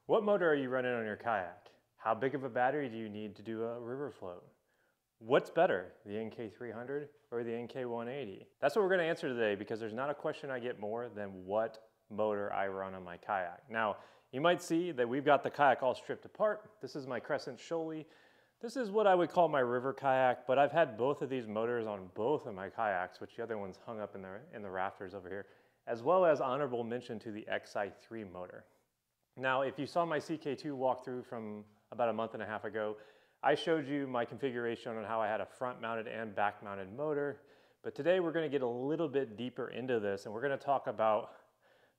What motor are you running on your kayak? How big of a battery do you need to do a river float? What's better, the NK300 or the NK180? That's what we're going to answer today, because there's not a question I get more than what motor I run on my kayak. Now, you might see that we've got the kayak all stripped apart. This is my Crescent Shoalie. This is what I would call my river kayak, but I've had both of these motors on both of my kayaks, which the other one's hung up in the rafters over here, as well as honorable mention to the XI3 motor. Now, if you saw my CK2 walkthrough from about a month and a half ago, I showed you my configuration on how I had a front-mounted and back-mounted motor. But today we're going to get a little bit deeper into this, and we're going to talk about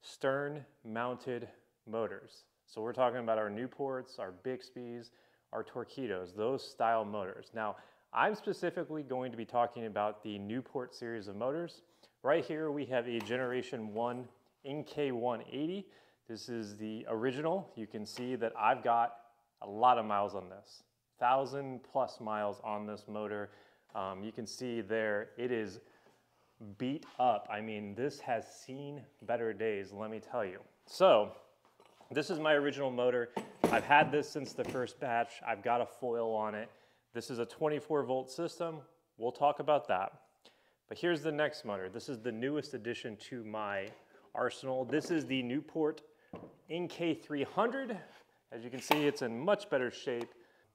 stern-mounted motors. So we're talking about our Newports, our Bixby's, our Torqeedos, those style motors. Now, I'm specifically going to be talking about the Newport series of motors. Right here we have a Generation 1 NK180. This is the original. You can see that I've got a lot of miles on this, 1,000+ miles on this motor. You can see there, it is beat up. I mean, this has seen better days, let me tell you. So, this is my original motor. I've had this since the first batch. I've got a foil on it. This is a 24-volt system. We'll talk about that. But here's the next motor. This is the newest addition to my arsenal. This is the Newport NK300. As you can see, it's in much better shape.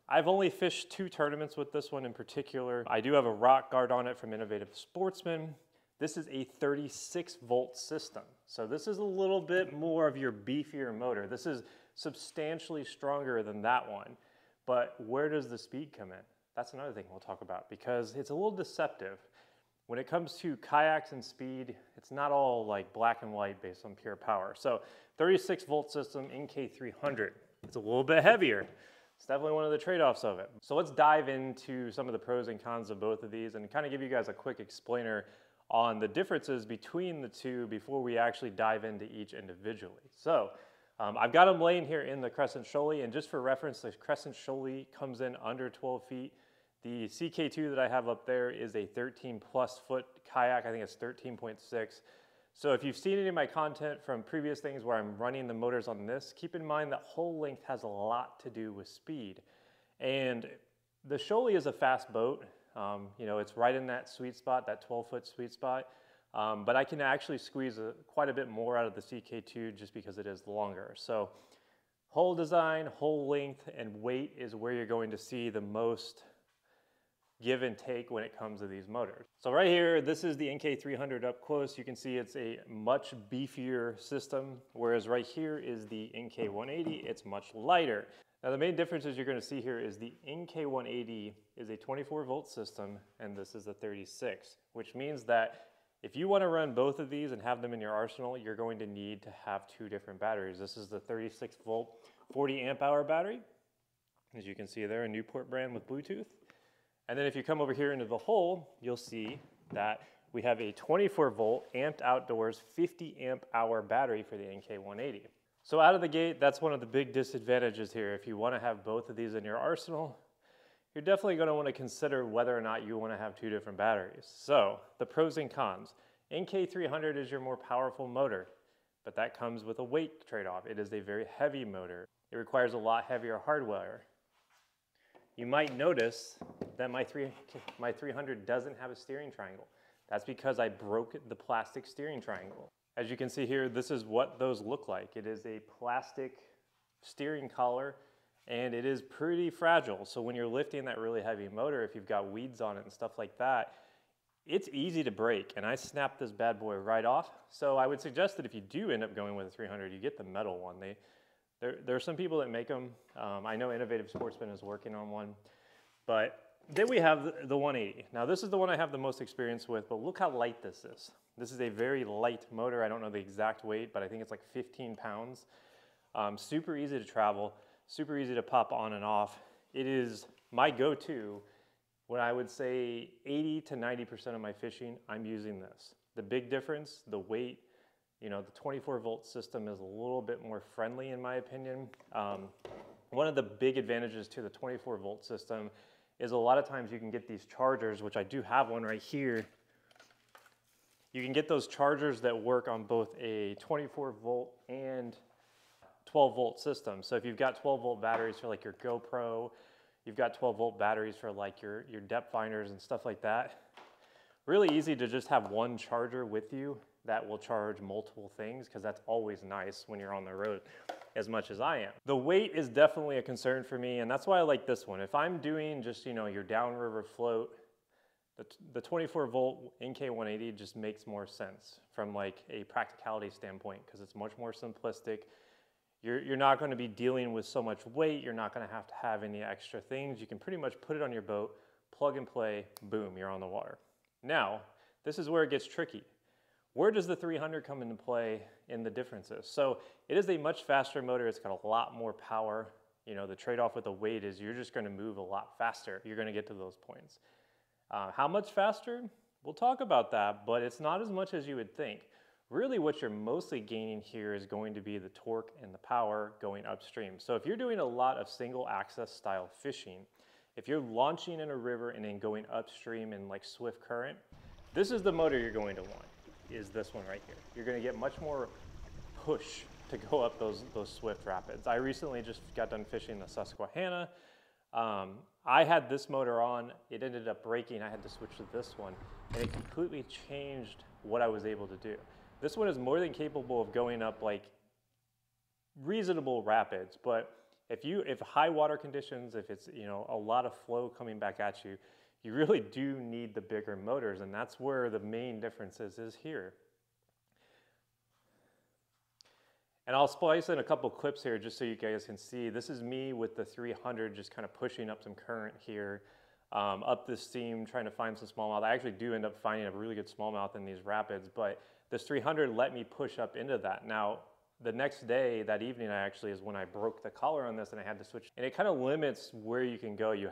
I've only fished 2 tournaments with this one in particular. I do have a rock guard on it from Innovative Sportsman. This is a 36-volt system. So this is a little bit more of your beefier motor. This is substantially stronger than that one. But where does the speed come in? That's another thing we'll talk about, because it's a little deceptive. When it comes to kayaks and speed, it's not all like black and white based on pure power. So 36-volt system, NK300. It's a little bit heavier. It's definitely one of the trade-offs of it. So let's dive into some of the pros and cons of both of these and kind of give you guys a quick explainer on the differences between the two before we actually dive into each individually. So I've got them laying here in the Crescent Shoalie, and just for reference, the Crescent Shoalie comes in under 12 feet. The CK2 that I have up there is a 13+ foot kayak. I think it's 13.6. So if you've seen any of my content from previous things where I'm running the motors on this, keep in mind that hull length has a lot to do with speed. And the Shoalie is a fast boat. You know, it's right in that sweet spot, that 12-foot sweet spot. But I can actually squeeze quite a bit more out of the CK2 just because it is longer. So hull design, hull length, and weight is where you're going to see the most give and take when it comes to these motors. So right here, this is the NK300 up close. You can see it's a much beefier system, whereas right here is the NK180. It's much lighter. Now the main differences you're going to see here is the NK180 is a 24-volt system, and this is a 36, which means that if you want to run both of these and have them in your arsenal, you're going to need to have 2 different batteries. This is the 36-volt, 40-amp-hour battery. As you can see there, a Newport brand with Bluetooth. And then if you come over here into the hull, you'll see that we have a 24-volt amped outdoors 50-amp-hour battery for the NK180. So out of the gate, that's one of the big disadvantages here. If you want to have both of these in your arsenal, you're definitely going to want to consider whether or not you want to have 2 different batteries. So the pros and cons. NK300 is your more powerful motor, but that comes with a weight trade-off. It is a very heavy motor. It requires a lot heavier hardware. You might notice that my 300 doesn't have a steering triangle. That's because I broke the plastic steering triangle. As you can see here, this is what those look like. It is a plastic steering collar, and it is pretty fragile. So when you're lifting that really heavy motor, if you've got weeds on it and stuff like that, it's easy to break, and I snapped this bad boy right off. So I would suggest that if you do end up going with a 300, you get the metal one. There are some people that make them. I know Innovative Sportsman is working on one. But then we have the 180. Now this is the one I have the most experience with, but look how light this is. This is a very light motor. I don't know the exact weight, but I think it's like 15 pounds. Super easy to travel, super easy to pop on and off. It is my go-to when I would say 80 to 90% of my fishing, I'm using this. The big difference, the weight, you know, the 24-volt system is a little bit more friendly in my opinion. One of the big advantages to the 24-volt system is a lot of times you can get these chargers, which I do have one right here. You can get those chargers that work on both a 24-volt and 12-volt system. So if you've got 12-volt batteries for like your GoPro, you've got 12-volt batteries for like your depth finders and stuff like that. Really easy to just have one charger with you that will charge multiple things, because that's always nice when you're on the road, as much as I am. The weight is definitely a concern for me, and that's why I like this one. If I'm doing just, you know, your downriver float, the 24-volt NK180 just makes more sense from like a practicality standpoint, because it's much more simplistic. You're not going to be dealing with so much weight. You're not going to have any extra things. You can pretty much put it on your boat, plug and play, boom, you're on the water. Now, this is where it gets tricky. Where does the 300 come into play in the differences? So it is a much faster motor. It's got a lot more power. You know, the trade-off with the weight is you're just going to move a lot faster. You're going to get to those points. How much faster? We'll talk about that, but it's not as much as you would think. Really what you're mostly gaining here is going to be the torque and the power going upstream. So if you're doing a lot of single access style fishing, if you're launching in a river and then going upstream in like swift current, this is the motor you're going to want, is this one right here. You're going to get much more push to go up those swift rapids. I recently just got done fishing the Susquehanna. I had this motor on, it ended up breaking, I had to switch to this one, and it completely changed what I was able to do. This one is more than capable of going up like reasonable rapids, but if high water conditions, if it's, you know, a lot of flow coming back at you, you really do need the bigger motors, and that's where the main difference is here. And I'll splice in a couple clips here just so you guys can see. This is me with the 300 just kind of pushing up some current here, up this stream, trying to find some smallmouth. I actually do end up finding a really good smallmouth in these rapids, but this 300 let me push up into that. Now, the next day, that evening, is when I broke the collar on this and I had to switch. And it kind of limits where you can go. You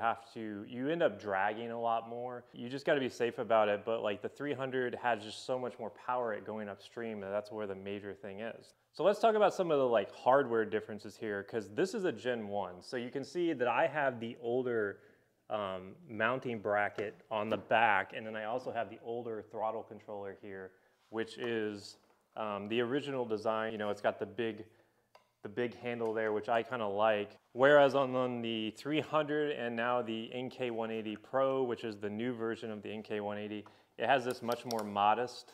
end up dragging a lot more. You just got to be safe about it. But like the 300 has just so much more power at going upstream, that's where the major thing is. So let's talk about some of the like hardware differences here, because this is a Gen 1. So you can see that I have the older mounting bracket on the back, and then I also have the older throttle controller here, which is the original design. You know, it's got the big handle there, which I kind of like. Whereas on the 300 and now the NK180 Pro, which is the new version of the NK180, it has this much more modest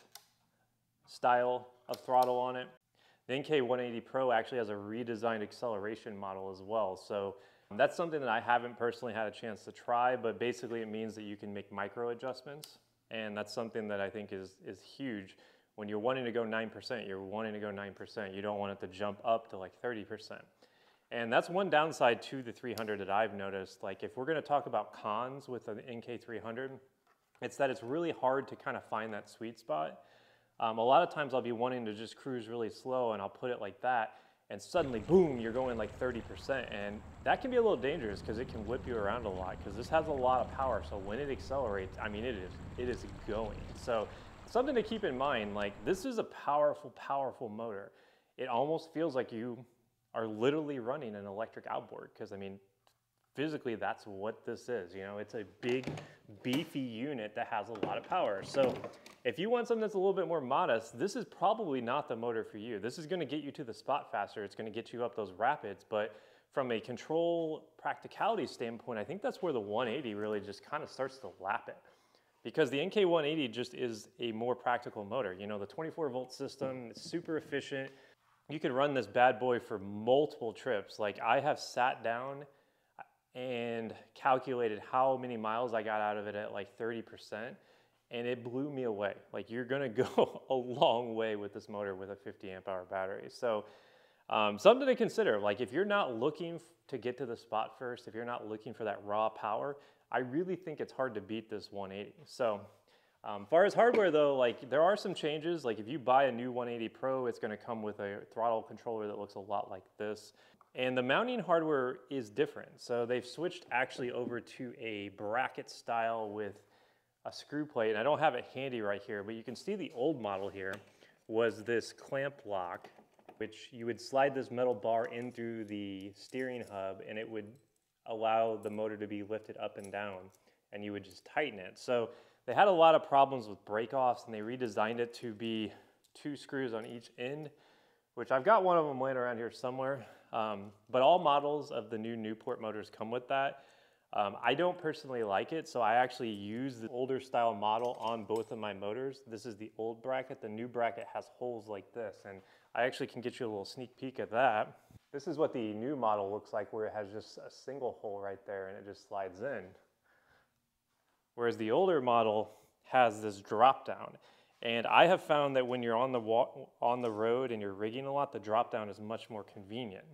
style of throttle on it. The NK180 Pro actually has a redesigned acceleration model as well. So that's something that I haven't personally had a chance to try, but basically it means that you can make micro adjustments. And that's something that I think is huge. When you're wanting to go 9%, you're wanting to go 9%. You don't want it to jump up to like 30%. And that's one downside to the 300 that I've noticed. Like if we're gonna talk about cons with the NK300, it's that it's really hard to kind of find that sweet spot. A lot of times I'll be wanting to just cruise really slow and I'll put it like that, and suddenly, boom, you're going like 30%. And that can be a little dangerous because it can whip you around a lot, because this has a lot of power. So when it accelerates, I mean, it is going. So something to keep in mind, like this is a powerful, powerful motor. It almost feels like you are literally running an electric outboard, because I mean, physically that's what this is. You know, it's a big, beefy unit that has a lot of power. So if you want something that's a little bit more modest, this is probably not the motor for you. This is gonna get you to the spot faster. It's gonna get you up those rapids, but from a control practicality standpoint, I think that's where the 180 really just kind of starts to lap it. Because the NK180 just is a more practical motor. You know, the 24-volt system is super efficient. You can run this bad boy for multiple trips. Like I have sat down and calculated how many miles I got out of it at like 30%, and it blew me away. Like you're gonna go a long way with this motor with a 50 amp hour battery. So something to consider. Like if you're not looking to get to the spot first, if you're not looking for that raw power, I really think it's hard to beat this 180. So as far as hardware though, like there are some changes. Like if you buy a new 180 Pro, it's gonna come with a throttle controller that looks a lot like this. And the mounting hardware is different. So they've switched actually over to a bracket style with a screw plate. And I don't have it handy right here, but you can see the old model here was this clamp lock, which you would slide this metal bar in through the steering hub and it would allow the motor to be lifted up and down, and you would just tighten it. So they had a lot of problems with break-offs, and they redesigned it to be 2 screws on each end, which I've got one of them laying around here somewhere. but all models of the new Newport motors come with that. I don't personally like it, so I actually use the older style model on both of my motors. This is the old bracket. The new bracket has holes like this, and I actually can get you a little sneak peek at that. This is what the new model looks like, where it has just a single hole right there and it just slides in. Whereas the older model has this drop down. And I have found that when you're on the road and you're rigging a lot, the drop down is much more convenient.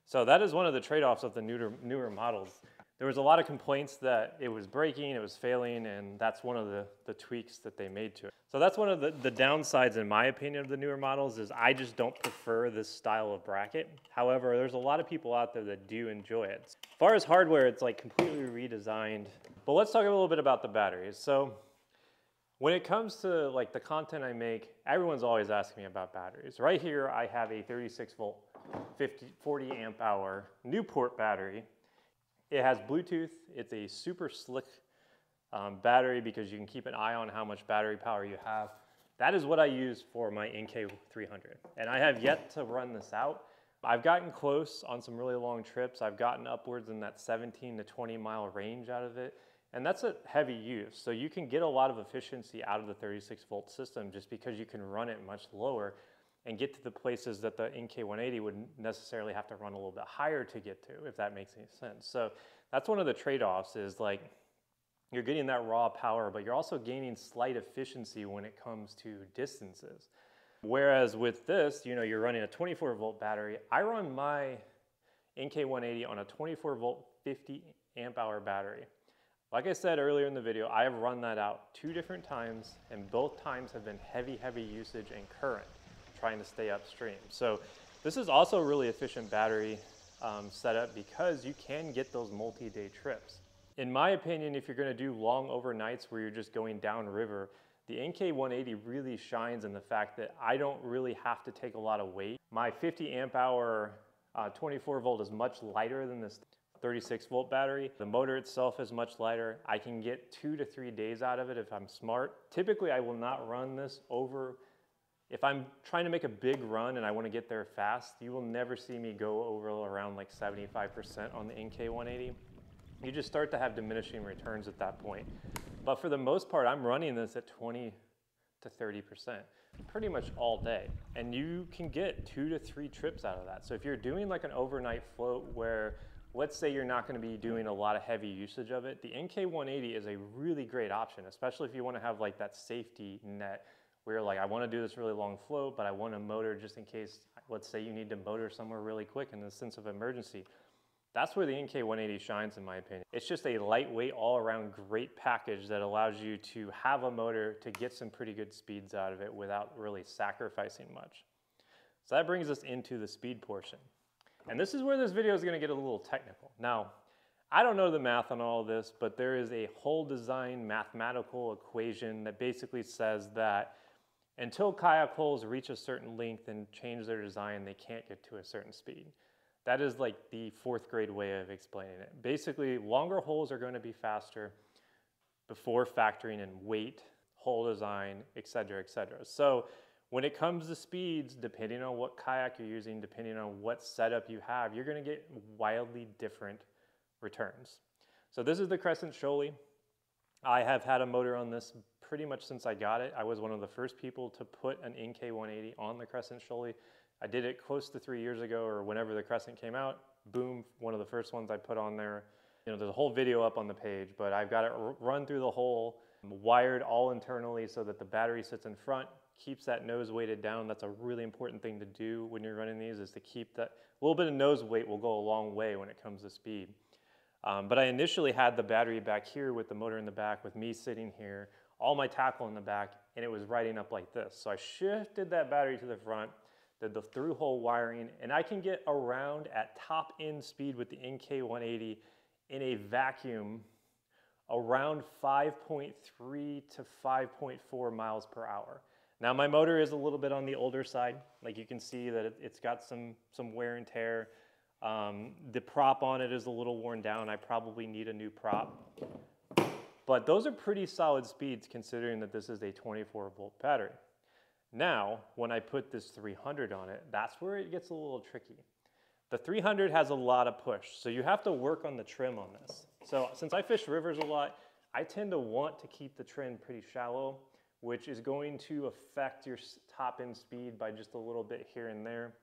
So that is one of the trade-offs of the newer models. There was a lot of complaints that it was breaking, it was failing, and that's one of the tweaks that they made to it. So that's one of the downsides, in my opinion, of the newer models, is I just don't prefer this style of bracket. However, there's a lot of people out there that do enjoy it. As far as hardware, it's like completely redesigned. But let's talk a little bit about the batteries. So when it comes to like the content I make, everyone's always asking me about batteries. Right here, I have a 36 volt, 40 amp hour Newport battery. It has Bluetooth. It's a super slick battery because you can keep an eye on how much battery power you have. That is what I use for my NK300. And I have yet to run this out. I've gotten close on some really long trips. I've gotten upwards in that 17 to 20 mile range out of it. And that's a heavy use. So you can get a lot of efficiency out of the 36 volt system just because you can run it much lower and get to the places that the NK180 would necessarily have to run a little bit higher to get to, if that makes any sense. So that's one of the trade-offs, is like you're getting that raw power, but you're also gaining slight efficiency when it comes to distances. Whereas with this, you know, you're running a 24 volt battery. I run my NK180 on a 24 volt, 50 amp hour battery. Like I said earlier in the video, I have run that out 2 different times, and both times have been heavy usage and current, trying to stay upstream. So this is also a really efficient battery setup because you can get those multi-day trips. In my opinion, if you're gonna do long overnights where you're just going downriver, the NK180 really shines in the fact that I don't really have to take a lot of weight. My 50 amp hour 24 volt is much lighter than this 36 volt battery. The motor itself is much lighter. I can get 2 to 3 days out of it if I'm smart. Typically, I will not run this over. If I'm trying to make a big run and I want to get there fast, you will never see me go over around like 75% on the NK180. You just start to have diminishing returns at that point. But for the most part, I'm running this at 20 to 30%, pretty much all day. And you can get 2 to 3 trips out of that. So if you're doing like an overnight float where, let's say you're not going to be doing a lot of heavy usage of it, the NK180 is a really great option, especially if you want to have like that safety net where like, I want to do this really long float, but I want a motor just in case, let's say you need to motor somewhere really quick in the sense of emergency. That's where the NK180 shines, in my opinion. It's just a lightweight, all-around great package that allows you to have a motor to get some pretty good speeds out of it without really sacrificing much. So that brings us into the speed portion. And this is where this video is going to get a little technical. Now, I don't know the math on all of this, but there is a whole design mathematical equation that basically says that until kayak holes reach a certain length and change their design, they can't get to a certain speed. That is like the 4th grade way of explaining it. Basically, longer holes are going to be faster before factoring in weight, hole design, etc., etc. So when it comes to speeds, depending on what kayak you're using, depending on what setup you have, you're going to get wildly different returns. So this is the Crescent Shoaly. I have had a motor on this pretty much since I got it. I was one of the first people to put an NK180 on the Crescent Shoaly. I did it close to 3 years ago, or whenever the Crescent came out. Boom, one of the first ones I put on there. You know, there's a whole video up on the page, but I've got it run through the hole, wired all internally so that the battery sits in front, keeps that nose weighted down. That's a really important thing to do when you're running these, is to keep that. A little bit of nose weight will go a long way when it comes to speed. But I initially had the battery back here with the motor in the back, with me sitting here, all my tackle in the back, and it was riding up like this. So I shifted that battery to the front, did the through-hole wiring, and I can get around at top end speed with the NK180 in a vacuum around 5.3 to 5.4 miles per hour. Now my motor is a little bit on the older side. Like you can see that it's got some wear and tear. The prop on it is a little worn down. I probably need a new prop. But those are pretty solid speeds considering that this is a 24 volt battery. Now, when I put this 300 on it, that's where it gets a little tricky. The 300 has a lot of push, so you have to work on the trim on this. So since I fish rivers a lot, I tend to want to keep the trim pretty shallow, which is going to affect your top end speed by just a little bit here and there.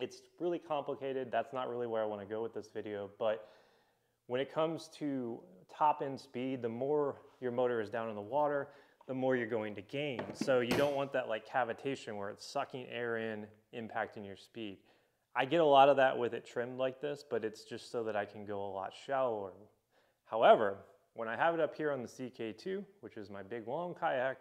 It's really complicated. That's not really where I want to go with this video, but when it comes to top end speed, the more your motor is down in the water, the more you're going to gain. So you don't want that like cavitation where it's sucking air in, impacting your speed. I get a lot of that with it trimmed like this, but it's just so that I can go a lot shallower. However, when I have it up here on the CK2, which is my big long kayak,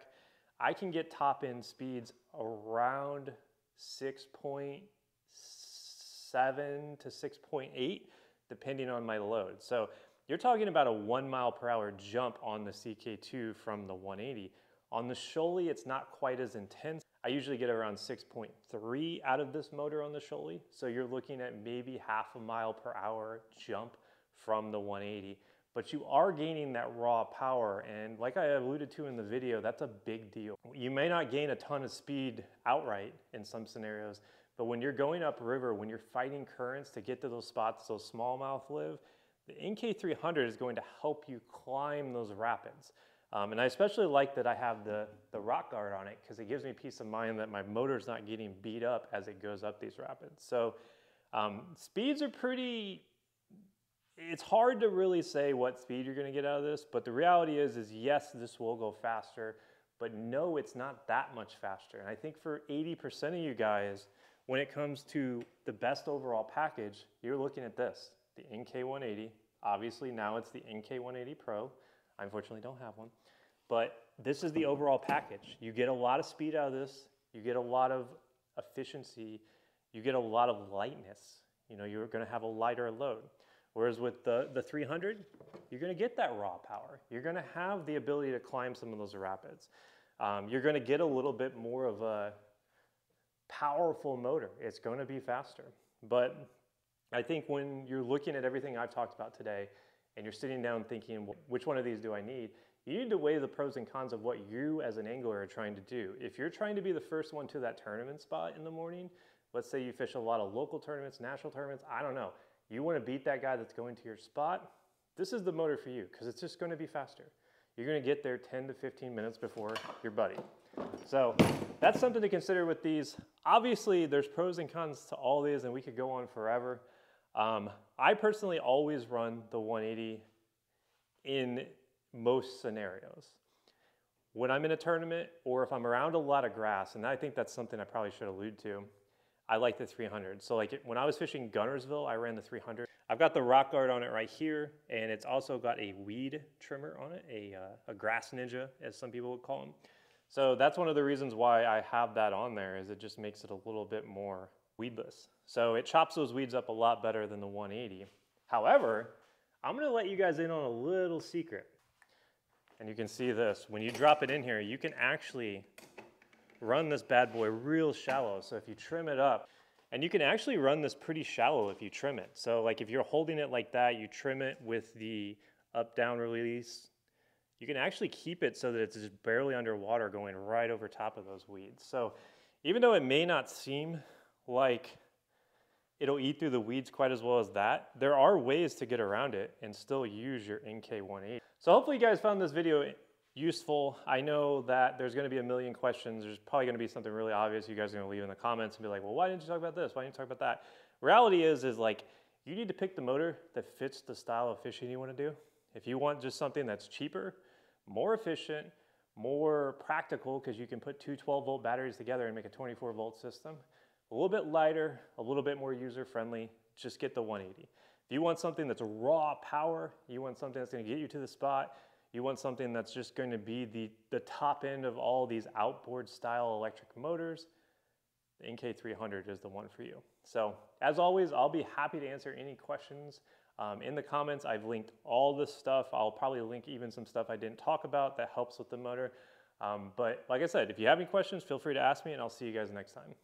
I can get top end speeds around 6.7 to 6.8, depending on my load. So you're talking about a 1 mile per hour jump on the CK2 from the 180. On the Shoalie, it's not quite as intense. I usually get around 6.3 out of this motor on the Shoalie. So you're looking at maybe half a mile per hour jump from the 180. But you are gaining that raw power, and like I alluded to in the video, that's a big deal. You may not gain a ton of speed outright in some scenarios, but when you're going upriver, when you're fighting currents to get to those spots those smallmouth live, the NK300 is going to help you climb those rapids. And I especially like that I have the rock guard on it because it gives me peace of mind that my motor's not getting beat up as it goes up these rapids. So speeds are pretty, it's hard to really say what speed you're going to get out of this, but the reality is yes, this will go faster, but no, it's not that much faster. And I think for 80% of you guys, when it comes to the best overall package, you're looking at this, the NK180. Obviously now it's the NK180 Pro. I unfortunately don't have one, but this is the overall package. You get a lot of speed out of this. You get a lot of efficiency. You get a lot of lightness. You know, you're going to have a lighter load. Whereas with the 300, you're going to get that raw power. You're going to have the ability to climb some of those rapids. You're going to get a little bit more of a powerful motor. It's going to be faster. But I think when you're looking at everything I've talked about today and you're sitting down thinking, well, which one of these do I need? You need to weigh the pros and cons of what you as an angler are trying to do. If you're trying to be the first one to that tournament spot in the morning, let's say you fish a lot of local tournaments, national tournaments, I don't know. You want to beat that guy that's going to your spot, this is the motor for you because it's just going to be faster. You're going to get there 10 to 15 minutes before your buddy. So that's something to consider with these. Obviously, there's pros and cons to all these, and we could go on forever. I personally always run the 180 in most scenarios. When I'm in a tournament or if I'm around a lot of grass, and I think that's something I probably should allude to, I like the 300. So like when I was fishing Gunnersville, I ran the 300. I've got the rock guard on it right here, and it's also got a weed trimmer on it, a grass ninja, as some people would call them. So that's one of the reasons why I have that on there, is it just makes it a little bit more weedless. So it chops those weeds up a lot better than the 180. However, I'm gonna let you guys in on a little secret. And you can see this, when you drop it in here, you can actually run this bad boy real shallow. So if you trim it up, and you can actually run this pretty shallow if you trim it. So like if you're holding it like that, you trim it with the up-down release, you can actually keep it so that it's just barely underwater going right over top of those weeds. So even though it may not seem like it'll eat through the weeds quite as well as that, there are ways to get around it and still use your NK180. So hopefully you guys found this video useful. I know that there's going to be a million questions. There's probably going to be something really obvious you guys are going to leave in the comments and be like, well, why didn't you talk about this? Why didn't you talk about that? Reality is like, you need to pick the motor that fits the style of fishing you want to do. If you want just something that's cheaper, more efficient, more practical, because you can put two 12-volt batteries together and make a 24-volt system, a little bit lighter, a little bit more user-friendly, just get the 180. If you want something that's raw power, you want something that's going to get you to the spot, you want something that's just going to be the top end of all these outboard style electric motors, the NK300 is the one for you. So as always, I'll be happy to answer any questions in the comments. I've linked all this stuff. I'll probably link even some stuff I didn't talk about that helps with the motor. But like I said, if you have any questions, feel free to ask me, and I'll see you guys next time.